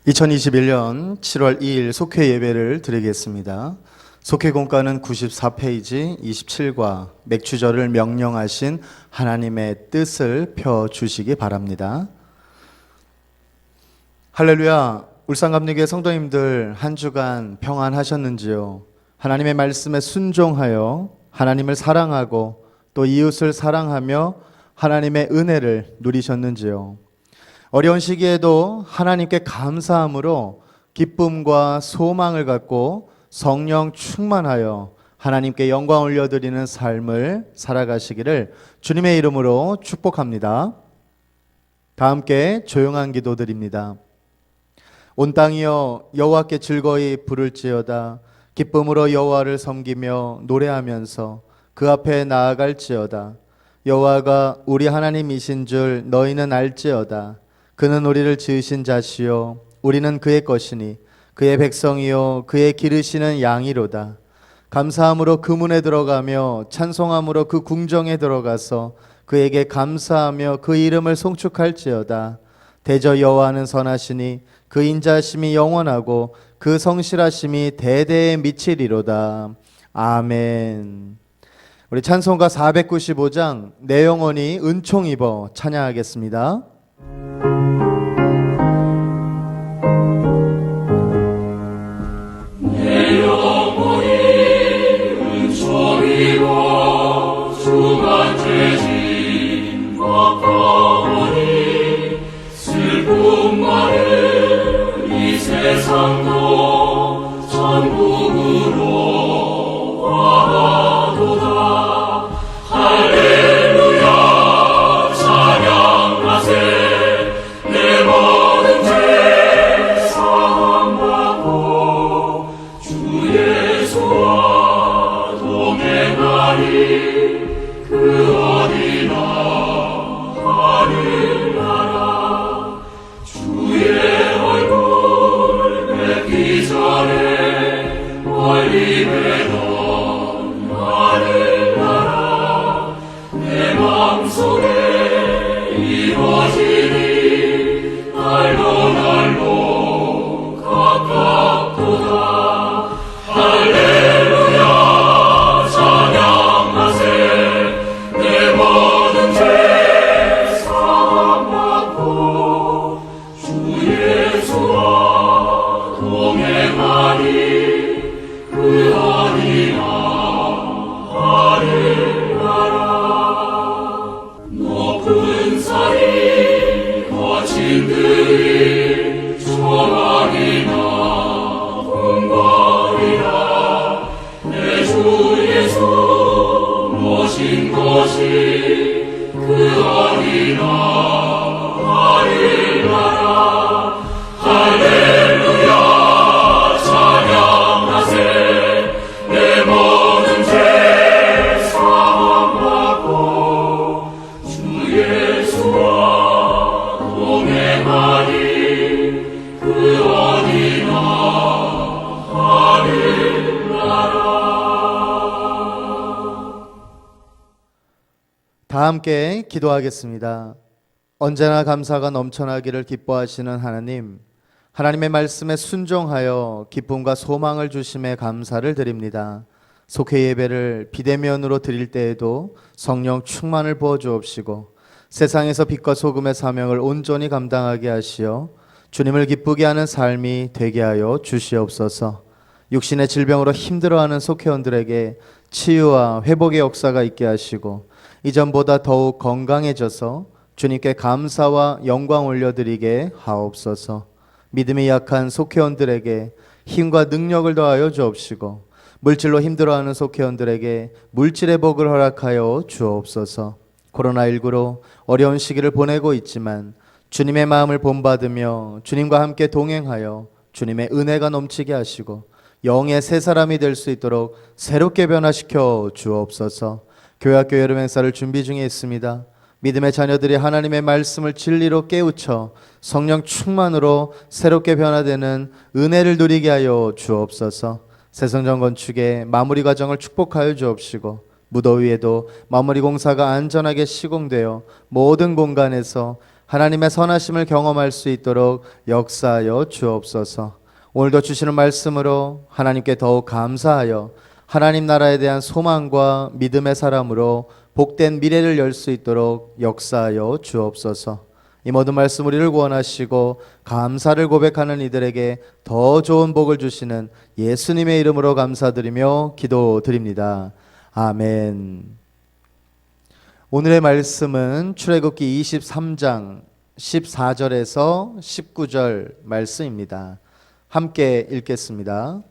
2021년 7월 2일 속회 예배를 드리겠습니다. 속회 공과는 94페이지 27과 맥주절을 명령하신 하나님의 뜻을 펴주시기 바랍니다. 할렐루야. 울산감리교회 성도님들 한 주간 평안하셨는지요? 하나님의 말씀에 순종하여 하나님을 사랑하고 또 이웃을 사랑하며 하나님의 은혜를 누리셨는지요? 어려운 시기에도 하나님께 감사함으로 기쁨과 소망을 갖고 성령 충만하여 하나님께 영광 올려드리는 삶을 살아가시기를 주님의 이름으로 축복합니다. 다 함께 조용한 기도 드립니다. 온 땅이여 여호와께 즐거이 부를지어다. 기쁨으로 여호와를 섬기며 노래하면서 그 앞에 나아갈지어다. 여호와가 우리 하나님이신 줄 너희는 알지어다. 그는 우리를 지으신 자시요 우리는 그의 것이니 그의 백성이요 그의 기르시는 양이로다. 감사함으로 그 문에 들어가며 찬송함으로 그 궁정에 들어가서 그에게 감사하며 그 이름을 송축할지어다. 대저 여호와는 선하시니 그 인자심이 영원하고 그 성실하심이 대대에 미치리로다. 아멘. 우리 찬송가 495장 내 영혼이 은총 입어 찬양하겠습니다. 내 영혼이 은총 입어 주만 죄진 걱정하니 슬픔 많은 이 세상도 천국으로 가도다. 할렐루야 찬양하세. 내 모든 죄 사함받고 주 예수와 동행하리. 그 어디나 하늘나라 주의 얼굴 뵙기 전에 멀리 뵈던 하늘나라 내 마음속에 이루어지니 날로 날로 가깝도다. 할렐루야 찬양하세. 내 모든 죄 사함받고 주 예수와 동행하니 그 어디나 하늘나라. 높은 산이 거친 들이 조망이나 궁궐이라 내 주 예수 모신 곳이 그 어디나 하늘나라. 할렐루야 찬양하세. 내 모든 죄 사함받고 주 예수와 동행하니 그 어디나 하늘나라. 다 함께 기도하겠습니다. 언제나 감사가 넘쳐나기를 기뻐하시는 하나님, 하나님의 말씀에 순종하여 기쁨과 소망을 주심에 감사를 드립니다. 속회 예배를 비대면으로 드릴 때에도 성령 충만을 부어 주옵시고 세상에서 빛과 소금의 사명을 온전히 감당하게 하시어 주님을 기쁘게 하는 삶이 되게 하여 주시옵소서. 육신의 질병으로 힘들어하는 속회원들에게 치유와 회복의 역사가 있게 하시고 이전보다 더욱 건강해져서 주님께 감사와 영광 올려드리게 하옵소서. 믿음이 약한 속회원들에게 힘과 능력을 더하여 주옵시고 물질로 힘들어하는 속회원들에게 물질의 복을 허락하여 주옵소서. 코로나19로 어려운 시기를 보내고 있지만 주님의 마음을 본받으며 주님과 함께 동행하여 주님의 은혜가 넘치게 하시고 영의 새 사람이 될 수 있도록 새롭게 변화시켜 주옵소서. 교회학교 여름 행사를 준비 중에 있습니다. 믿음의 자녀들이 하나님의 말씀을 진리로 깨우쳐 성령 충만으로 새롭게 변화되는 은혜를 누리게 하여 주옵소서. 새성전 건축의 마무리 과정을 축복하여 주옵시고 무더위에도 마무리 공사가 안전하게 시공되어 모든 공간에서 하나님의 선하심을 경험할 수 있도록 역사하여 주옵소서. 오늘도 주시는 말씀으로 하나님께 더욱 감사하여 하나님 나라에 대한 소망과 믿음의 사람으로 복된 미래를 열 수 있도록 역사하여 주옵소서. 이 모든 말씀 우리를 구원하시고 감사를 고백하는 이들에게 더 좋은 복을 주시는 예수님의 이름으로 감사드리며 기도드립니다. 아멘. 오늘의 말씀은 출애굽기 23장 14절에서 19절 말씀입니다. 함께 읽겠습니다.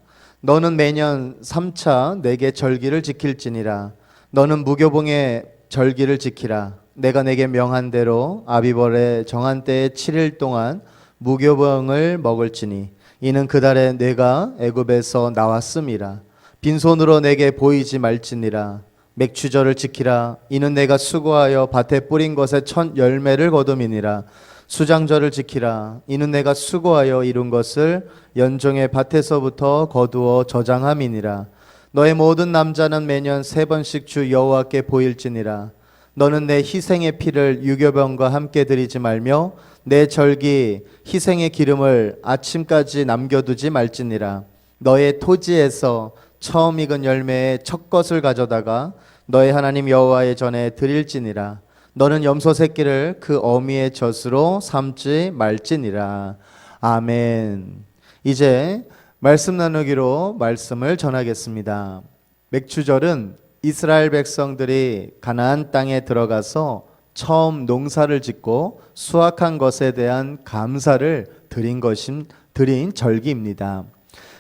너는 매년 3차 내게 절기를 지킬지니라. 너는 무교봉의 절기를 지키라. 내가 내게 명한 대로 아비벌의 정한 때에 7일 동안 무교봉을 먹을지니 이는 그달에 내가 애굽에서 나왔음이라. 빈손으로 내게 보이지 말지니라. 맥추절을 지키라. 이는 내가 수고하여 밭에 뿌린 것에 첫 열매를 거둠이니라. 수장절을 지키라. 이는 내가 수고하여 이룬 것을 연종의 밭에서부터 거두어 저장함이니라. 너의 모든 남자는 매년 3번씩 주 여호와께 보일지니라. 너는 내 희생의 피를 유교병과 함께 드리지 말며 내 절기 희생의 기름을 아침까지 남겨두지 말지니라. 너의 토지에서 처음 익은 열매의 첫 것을 가져다가 너의 하나님 여호와의 전에 드릴지니라. 너는 염소 새끼를 그 어미의 젖으로 삼지 말지니라. 아멘. 이제 말씀 나누기로 말씀을 전하겠습니다. 맥추절은 이스라엘 백성들이 가나안 땅에 들어가서 처음 농사를 짓고 수확한 것에 대한 감사를 드린 절기입니다.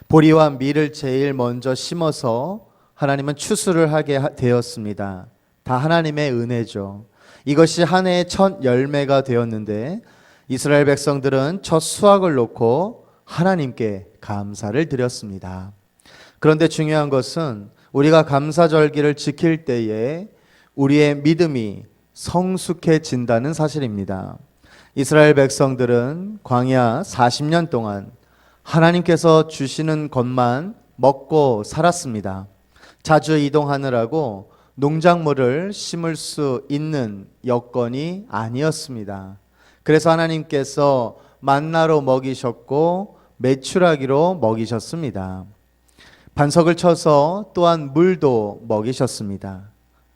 보리와 밀을 제일 먼저 심어서 하나님은 추수를 하게 되었습니다. 다 하나님의 은혜죠. 이것이 한 해의 첫 열매가 되었는데 이스라엘 백성들은 첫 수확을 놓고 하나님께 감사를 드렸습니다. 그런데 중요한 것은 우리가 감사절기를 지킬 때에 우리의 믿음이 성숙해진다는 사실입니다. 이스라엘 백성들은 광야 40년 동안 하나님께서 주시는 것만 먹고 살았습니다. 자주 이동하느라고 농작물을 심을 수 있는 여건이 아니었습니다. 그래서 하나님께서 만나로 먹이셨고 메추라기로 먹이셨습니다. 반석을 쳐서 또한 물도 먹이셨습니다.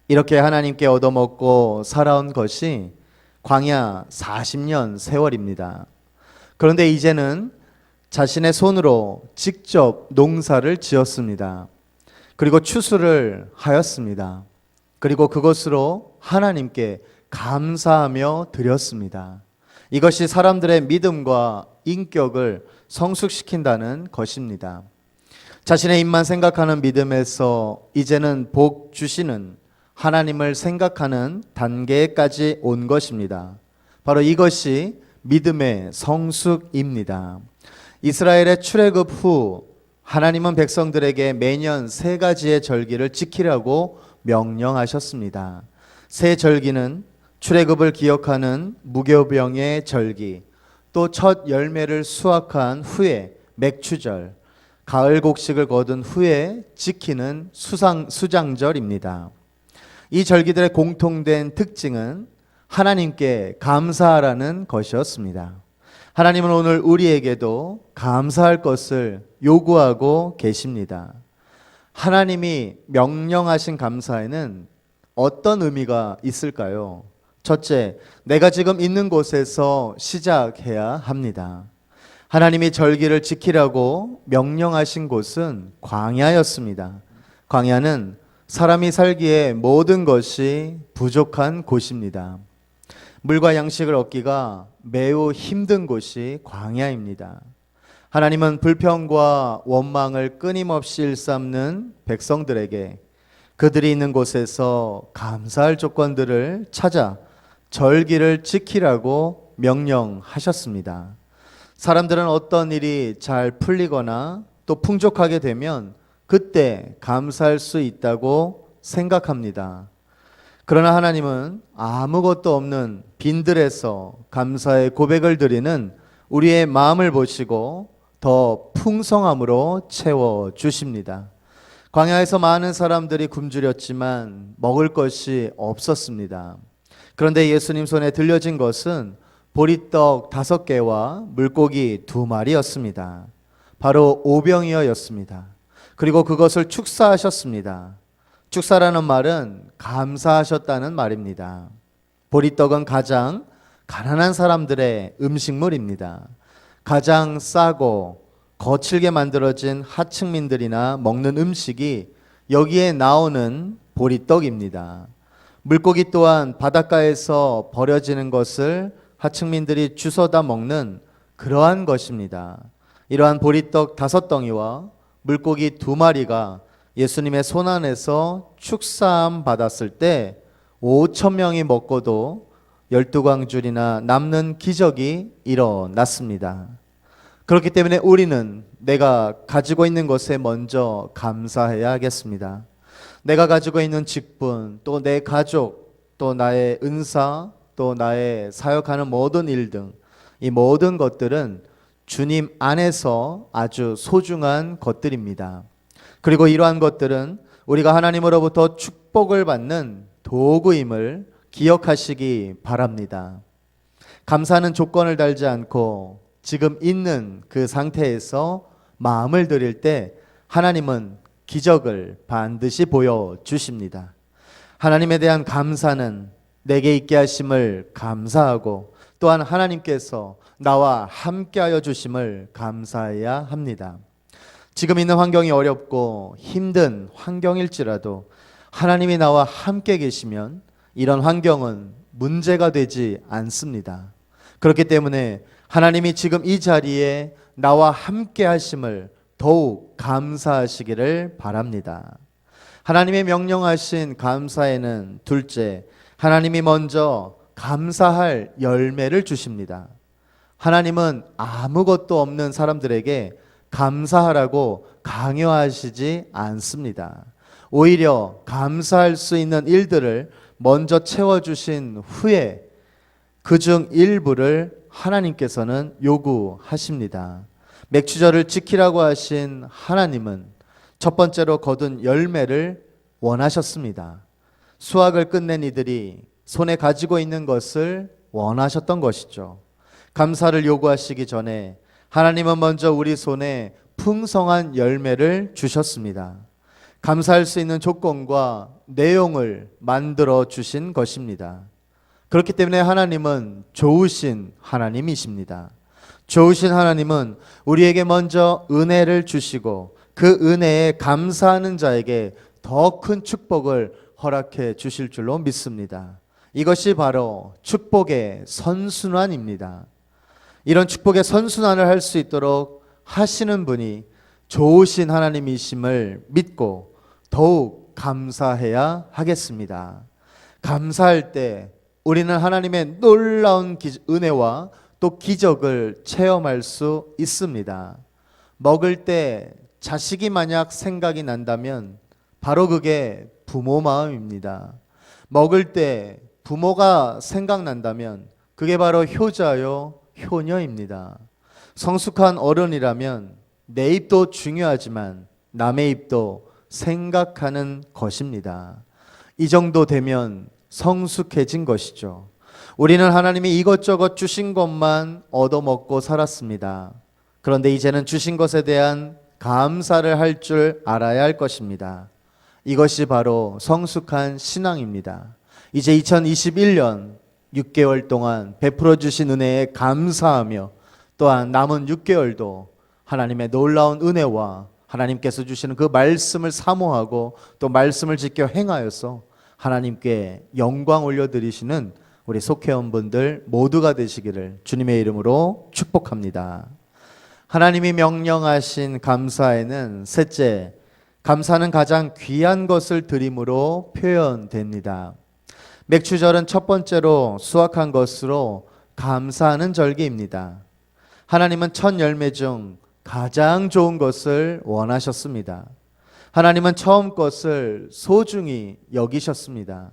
이렇게 하나님께 얻어먹고 살아온 것이 광야 40년 세월입니다. 그런데 이제는 자신의 손으로 직접 농사를 지었습니다. 그리고 추수를 하였습니다. 그리고 그것으로 하나님께 감사하며 드렸습니다. 이것이 사람들의 믿음과 인격을 성숙시킨다는 것입니다. 자신의 입만 생각하는 믿음에서 이제는 복 주시는 하나님을 생각하는 단계까지 온 것입니다. 바로 이것이 믿음의 성숙입니다. 이스라엘의 출애굽 후 하나님은 백성들에게 매년 3가지의 절기를 지키라고 명령하셨습니다. 새 절기는 출애굽을 기억하는 무교병의 절기, 또 첫 열매를 수확한 후에 맥추절, 가을 곡식을 거둔 후에 지키는 수장절입니다. 이 절기들의 공통된 특징은 하나님께 감사하라는 것이었습니다. 하나님은 오늘 우리에게도 감사할 것을 요구하고 계십니다. 하나님이 명령하신 감사에는 어떤 의미가 있을까요? 첫째, 내가 지금 있는 곳에서 시작해야 합니다. 하나님이 절기를 지키라고 명령하신 곳은 광야였습니다. 광야는 사람이 살기에 모든 것이 부족한 곳입니다. 물과 양식을 얻기가 매우 힘든 곳이 광야입니다. 하나님은 불평과 원망을 끊임없이 일삼는 백성들에게 그들이 있는 곳에서 감사할 조건들을 찾아 절기를 지키라고 명령하셨습니다. 사람들은 어떤 일이 잘 풀리거나 또 풍족하게 되면 그때 감사할 수 있다고 생각합니다. 그러나 하나님은 아무것도 없는 빈들에서 감사의 고백을 드리는 우리의 마음을 보시고 더 풍성함으로 채워 주십니다. 광야에서 많은 사람들이 굶주렸지만 먹을 것이 없었습니다. 그런데 예수님 손에 들려진 것은 보리떡 5개와 물고기 2마리였습니다. 바로 오병이어였습니다. 그리고 그것을 축사하셨습니다. 축사라는 말은 감사하셨다는 말입니다. 보리떡은 가장 가난한 사람들의 음식물입니다. 가장 싸고 거칠게 만들어진 하층민들이나 먹는 음식이 여기에 나오는 보리떡입니다. 물고기 또한 바닷가에서 버려지는 것을 하층민들이 주워다 먹는 그러한 것입니다. 이러한 보리떡 5덩이와 물고기 2마리가 예수님의 손안에서 축사함 받았을 때 5천 명이 먹고도 12광줄이나 남는 기적이 일어났습니다. 그렇기 때문에 우리는 내가 가지고 있는 것에 먼저 감사해야 하겠습니다. 내가 가지고 있는 직분, 또 내 가족, 또 나의 은사, 또 나의 사역하는 모든 일 등 이 모든 것들은 주님 안에서 아주 소중한 것들입니다. 그리고 이러한 것들은 우리가 하나님으로부터 축복을 받는 도구임을 기억하시기 바랍니다. 감사는 조건을 달지 않고 지금 있는 그 상태에서 마음을 드릴 때 하나님은 기적을 반드시 보여주십니다. 하나님에 대한 감사는 내게 있게 하심을 감사하고 또한 하나님께서 나와 함께하여 주심을 감사해야 합니다. 지금 있는 환경이 어렵고 힘든 환경일지라도 하나님이 나와 함께 계시면 이런 환경은 문제가 되지 않습니다. 그렇기 때문에 하나님이 지금 이 자리에 나와 함께 하심을 더욱 감사하시기를 바랍니다. 하나님의 명령하신 감사에는 둘째, 하나님이 먼저 감사할 열매를 주십니다. 하나님은 아무것도 없는 사람들에게 감사하라고 강요하시지 않습니다. 오히려 감사할 수 있는 일들을 먼저 채워주신 후에 그중 일부를 하나님께서는 요구하십니다. 맥추절을 지키라고 하신 하나님은 첫 번째로 거둔 열매를 원하셨습니다. 수확을 끝낸 이들이 손에 가지고 있는 것을 원하셨던 것이죠. 감사를 요구하시기 전에 하나님은 먼저 우리 손에 풍성한 열매를 주셨습니다. 감사할 수 있는 조건과 내용을 만들어 주신 것입니다. 그렇기 때문에 하나님은 좋으신 하나님이십니다. 좋으신 하나님은 우리에게 먼저 은혜를 주시고 그 은혜에 감사하는 자에게 더 큰 축복을 허락해 주실 줄로 믿습니다. 이것이 바로 축복의 선순환입니다. 이런 축복의 선순환을 할 수 있도록 하시는 분이 좋으신 하나님이심을 믿고 더욱 감사해야 하겠습니다. 감사할 때 우리는 하나님의 놀라운 은혜와 또 기적을 체험할 수 있습니다. 먹을 때 자식이 만약 생각이 난다면 바로 그게 부모 마음입니다. 먹을 때 부모가 생각난다면 그게 바로 효자요 효녀입니다. 성숙한 어른이라면 내 입도 중요하지만 남의 입도 생각하는 것입니다. 이 정도 되면 성숙해진 것이죠. 우리는 하나님이 이것저것 주신 것만 얻어먹고 살았습니다. 그런데 이제는 주신 것에 대한 감사를 할 줄 알아야 할 것입니다. 이것이 바로 성숙한 신앙입니다. 이제 2021년 6개월 동안 베풀어 주신 은혜에 감사하며 또한 남은 6개월도 하나님의 놀라운 은혜와 하나님께서 주시는 그 말씀을 사모하고 또 말씀을 지켜 행하여서 하나님께 영광 올려드리시는 우리 속회원분들 모두가 되시기를 주님의 이름으로 축복합니다. 하나님이 명령하신 감사에는 셋째, 감사는 가장 귀한 것을 드림으로 표현됩니다. 맥추절은 첫 번째로 수확한 것으로 감사하는 절기입니다. 하나님은 첫 열매 중 가장 좋은 것을 원하셨습니다. 하나님은 처음 것을 소중히 여기셨습니다.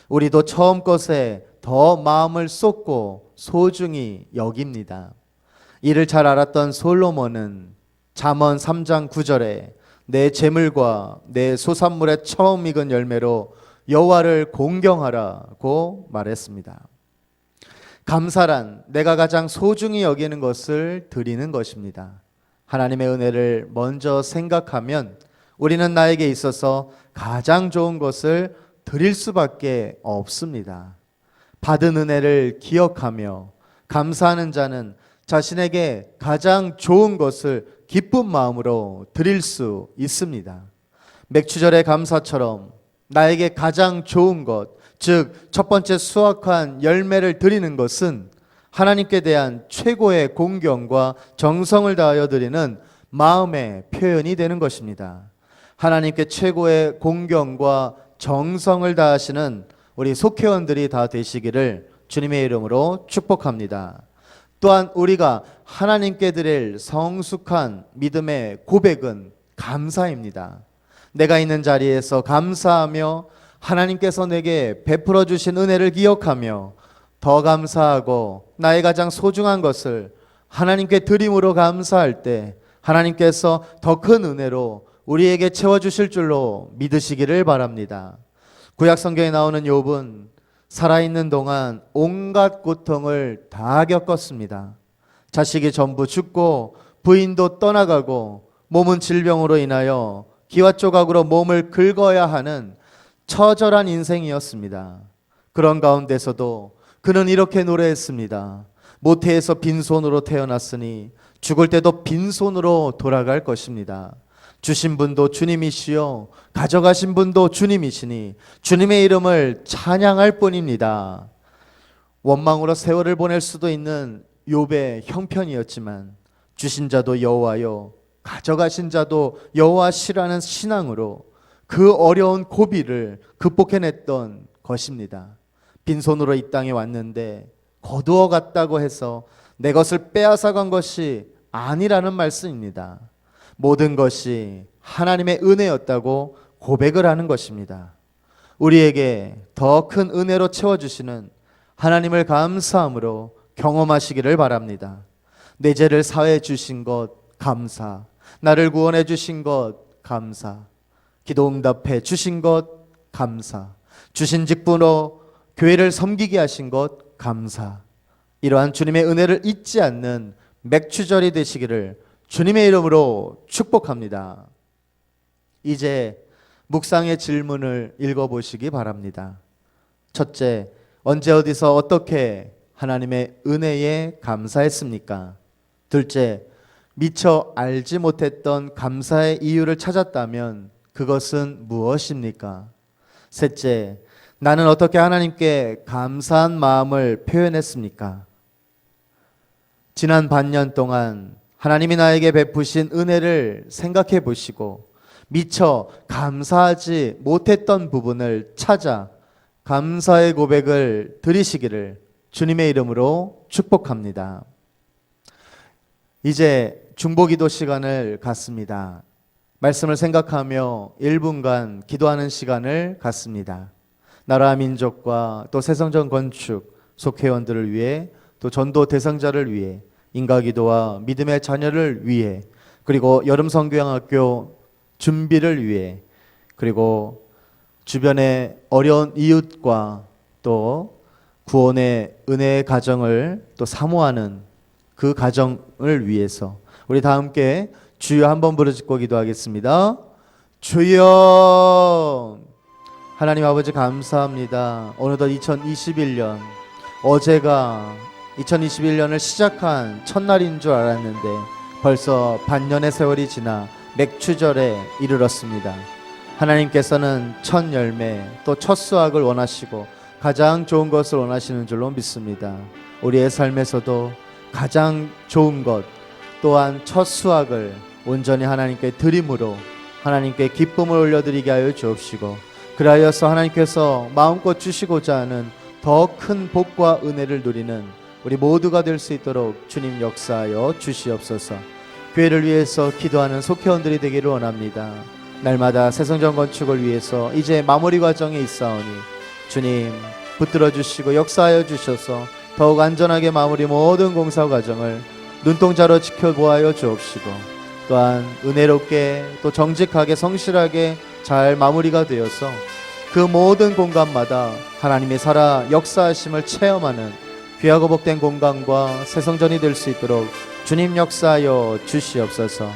우리도 처음 것에 더 마음을 쏟고 소중히 여깁니다. 이를 잘 알았던 솔로몬은 잠언 3장 9절에 내 재물과 내 소산물의 처음 익은 열매로 여호와를 공경하라고 말했습니다. 감사란 내가 가장 소중히 여기는 것을 드리는 것입니다. 하나님의 은혜를 먼저 생각하면 우리는 나에게 있어서 가장 좋은 것을 드릴 수밖에 없습니다. 받은 은혜를 기억하며 감사하는 자는 자신에게 가장 좋은 것을 기쁜 마음으로 드릴 수 있습니다. 맥추절의 감사처럼 나에게 가장 좋은 것, 즉 첫 번째 수확한 열매를 드리는 것은 하나님께 대한 최고의 공경과 정성을 다하여 드리는 마음의 표현이 되는 것입니다. 하나님께 최고의 공경과 정성을 다하시는 우리 속회원들이 다 되시기를 주님의 이름으로 축복합니다. 또한 우리가 하나님께 드릴 성숙한 믿음의 고백은 감사입니다. 내가 있는 자리에서 감사하며 하나님께서 내게 베풀어 주신 은혜를 기억하며 더 감사하고 나의 가장 소중한 것을 하나님께 드림으로 감사할 때 하나님께서 더 큰 은혜로 우리에게 채워주실 줄로 믿으시기를 바랍니다. 구약 성경에 나오는 욥은 살아있는 동안 온갖 고통을 다 겪었습니다. 자식이 전부 죽고 부인도 떠나가고 몸은 질병으로 인하여 기와 조각으로 몸을 긁어야 하는 처절한 인생이었습니다. 그런 가운데서도 그는 이렇게 노래했습니다. 모태에서 빈손으로 태어났으니 죽을 때도 빈손으로 돌아갈 것입니다. 주신 분도 주님이시요 가져가신 분도 주님이시니 주님의 이름을 찬양할 뿐입니다. 원망으로 세월을 보낼 수도 있는 욥의 형편이었지만 주신 자도 여호와요 가져가신 자도 여호와시라는 신앙으로 그 어려운 고비를 극복해냈던 것입니다. 빈손으로 이 땅에 왔는데 거두어 갔다고 해서 내 것을 빼앗아간 것이 아니라는 말씀입니다. 모든 것이 하나님의 은혜였다고 고백을 하는 것입니다. 우리에게 더 큰 은혜로 채워주시는 하나님을 감사함으로 경험하시기를 바랍니다. 내 죄를 사해 주신 것 감사, 나를 구원해 주신 것 감사, 기도 응답해 주신 것 감사, 주신 직분으로 교회를 섬기게 하신 것 감사. 이러한 주님의 은혜를 잊지 않는 맥추절이 되시기를 주님의 이름으로 축복합니다. 이제 묵상의 질문을 읽어보시기 바랍니다. 첫째, 언제 어디서 어떻게 하나님의 은혜에 감사했습니까? 둘째, 미처 알지 못했던 감사의 이유를 찾았다면 그것은 무엇입니까? 셋째, 나는 어떻게 하나님께 감사한 마음을 표현했습니까? 지난 반년 동안 하나님이 나에게 베푸신 은혜를 생각해 보시고 미처 감사하지 못했던 부분을 찾아 감사의 고백을 드리시기를 주님의 이름으로 축복합니다. 이제 중보기도 시간을 갖습니다. 말씀을 생각하며 1분간 기도하는 시간을 갖습니다. 나라 민족과 또 새성전 건축 속회원들을 위해 또 전도 대상자를 위해 인가기도와 믿음의 자녀를 위해 그리고 여름 선교양학교 준비를 위해 그리고 주변의 어려운 이웃과 또 구원의 은혜의 가정을 또 사모하는 그 가정을 위해서 우리 다 함께 주여 한번 부르짖고 기도하겠습니다. 주여. 하나님 아버지 감사합니다. 어느덧 2021년 어제가 2021년을 시작한 첫날인 줄 알았는데 벌써 반년의 세월이 지나 맥추절에 이르렀습니다. 하나님께서는 첫 열매 또 첫 수확을 원하시고 가장 좋은 것을 원하시는 줄로 믿습니다. 우리의 삶에서도 가장 좋은 것 또한 첫 수확을 온전히 하나님께 드림으로 하나님께 기쁨을 올려드리게 하여 주옵시고 그리하여서 하나님께서 마음껏 주시고자 하는 더 큰 복과 은혜를 누리는 우리 모두가 될 수 있도록 주님 역사하여 주시옵소서. 교회를 위해서 기도하는 속회원들이 되기를 원합니다. 날마다 새성전 건축을 위해서 이제 마무리 과정에 있사오니 주님 붙들어 주시고 역사하여 주셔서 더욱 안전하게 마무리 모든 공사 과정을 눈동자로 지켜보아여 주옵시고 또한 은혜롭게 또 정직하게 성실하게 잘 마무리가 되어서 그 모든 공간마다 하나님의 살아 역사하심을 체험하는 귀하고 복된 공간과 새 성전이 될 수 있도록 주님 역사하여 주시옵소서.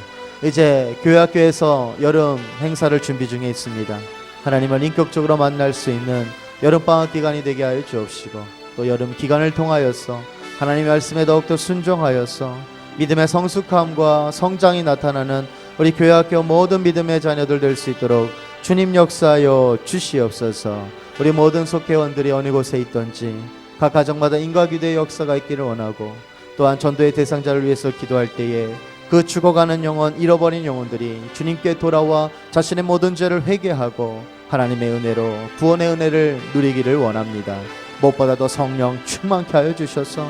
이제 교회학교에서 여름 행사를 준비 중에 있습니다. 하나님을 인격적으로 만날 수 있는 여름방학 기간이 되게 하여 주옵시고, 또 여름 기간을 통하여서 하나님의 말씀에 더욱더 순종하여서 믿음의 성숙함과 성장이 나타나는 우리 교회학교 모든 믿음의 자녀들 될 수 있도록 주님 역사하여 주시옵소서. 우리 모든 속회원들이 어느 곳에 있든지 각 가정마다 인과기도의 역사가 있기를 원하고, 또한 전도의 대상자를 위해서 기도할 때에 그 죽어가는 영혼, 잃어버린 영혼들이 주님께 돌아와 자신의 모든 죄를 회개하고 하나님의 은혜로 구원의 은혜를 누리기를 원합니다. 무엇보다도 성령 충만케 하여 주셔서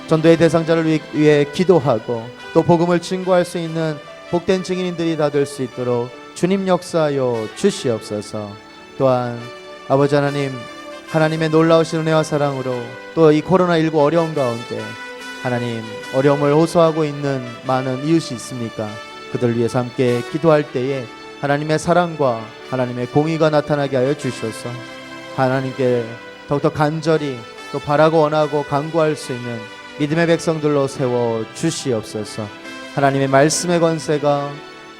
전도의 대상자를 위해 기도하고 또 복음을 증거할 수 있는 복된 증인들이 다 될 수 있도록 주님 역사하여 주시옵소서. 또한 아버지 하나님, 하나님의 놀라우신 은혜와 사랑으로 또 이 코로나19 어려운 가운데 하나님, 어려움을 호소하고 있는 많은 이웃이 있습니까? 그들 위해서 함께 기도할 때에 하나님의 사랑과 하나님의 공의가 나타나게 하여 주셔서 하나님께 더욱더 간절히 또 바라고 원하고 간구할 수 있는 믿음의 백성들로 세워 주시옵소서. 하나님의 말씀의 권세가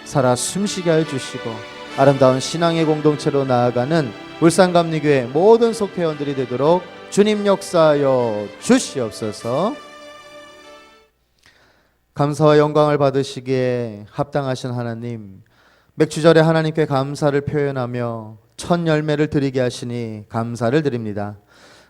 살아 숨쉬게 하여 주시고 아름다운 신앙의 공동체로 나아가는 울산감리교회 모든 속회원들이 되도록 주님 역사하여 주시옵소서. 감사와 영광을 받으시기에 합당하신 하나님, 맥주절에 하나님께 감사를 표현하며 첫 열매를 드리게 하시니 감사를 드립니다.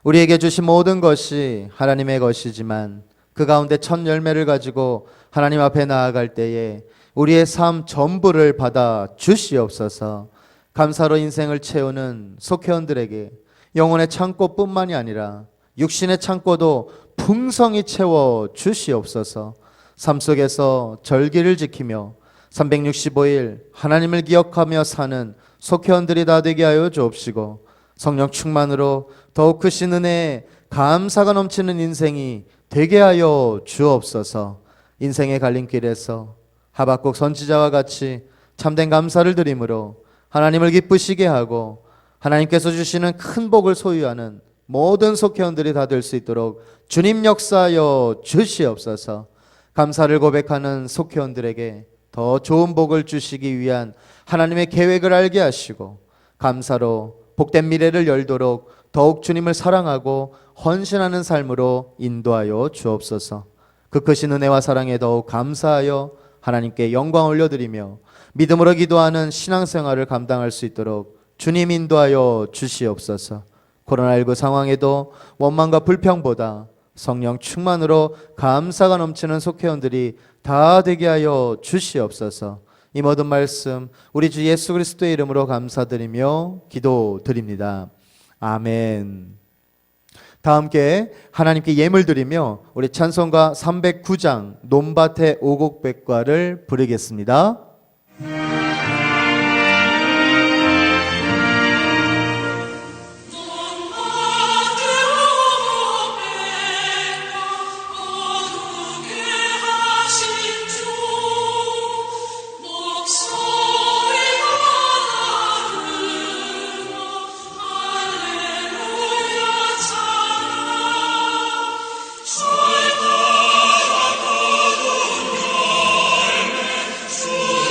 우리에게 주신 모든 것이 하나님의 것이지만 그 가운데 첫 열매를 가지고 하나님 앞에 나아갈 때에 우리의 삶 전부를 받아 주시옵소서. 감사로 인생을 채우는 속회원들에게 영혼의 창고뿐만이 아니라 육신의 창고도 풍성히 채워 주시옵소서. 삶 속에서 절기를 지키며 365일 하나님을 기억하며 사는 속회원들이 다 되게 하여 주옵시고, 성령 충만으로 더욱 크신 은혜에 감사가 넘치는 인생이 되게 하여 주옵소서. 인생의 갈림길에서 하박국 선지자와 같이 참된 감사를 드림으로 하나님을 기쁘시게 하고 하나님께서 주시는 큰 복을 소유하는 모든 속회원들이 다 될 수 있도록 주님 역사하여 주시옵소서. 감사를 고백하는 속회원들에게 더 좋은 복을 주시기 위한 하나님의 계획을 알게 하시고 감사로 복된 미래를 열도록 더욱 주님을 사랑하고 헌신하는 삶으로 인도하여 주옵소서. 그 크신 은혜와 사랑에 더욱 감사하여 하나님께 영광 올려드리며 믿음으로 기도하는 신앙생활을 감당할 수 있도록 주님 인도하여 주시옵소서. 코로나19 상황에도 원망과 불평보다 성령 충만으로 감사가 넘치는 속회원들이 다 되게 하여 주시옵소서. 이 모든 말씀 우리 주 예수 그리스도의 이름으로 감사드리며 기도드립니다. 아멘. 다 함께 하나님께 예물 드리며 우리 찬송가 309장 논밭의 오곡백과를 부르겠습니다. 주의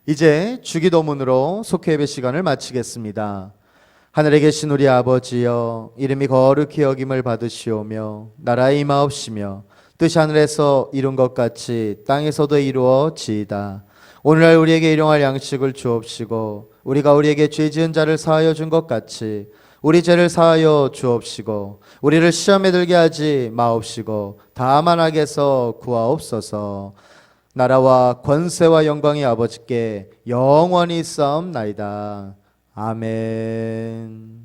이제 주기도문으로 속회 예배 시간을 마치겠습니다. 하늘에 계신 우리 아버지여, 이름이 거룩히 여김을 받으시오며 나라의 임하옵시며 뜻이 하늘에서 이룬 것 같이 땅에서도 이루어지이다. 오늘날 우리에게 일용할 양식을 주옵시고 우리가 우리에게 죄 지은 자를 사하여 준 것 같이 우리 죄를 사하여 주옵시고 우리를 시험에 들게 하지 마옵시고 다만 악에서 구하옵소서. 나라와 권세와 영광이 아버지께 영원히 있사옵나이다. 아멘.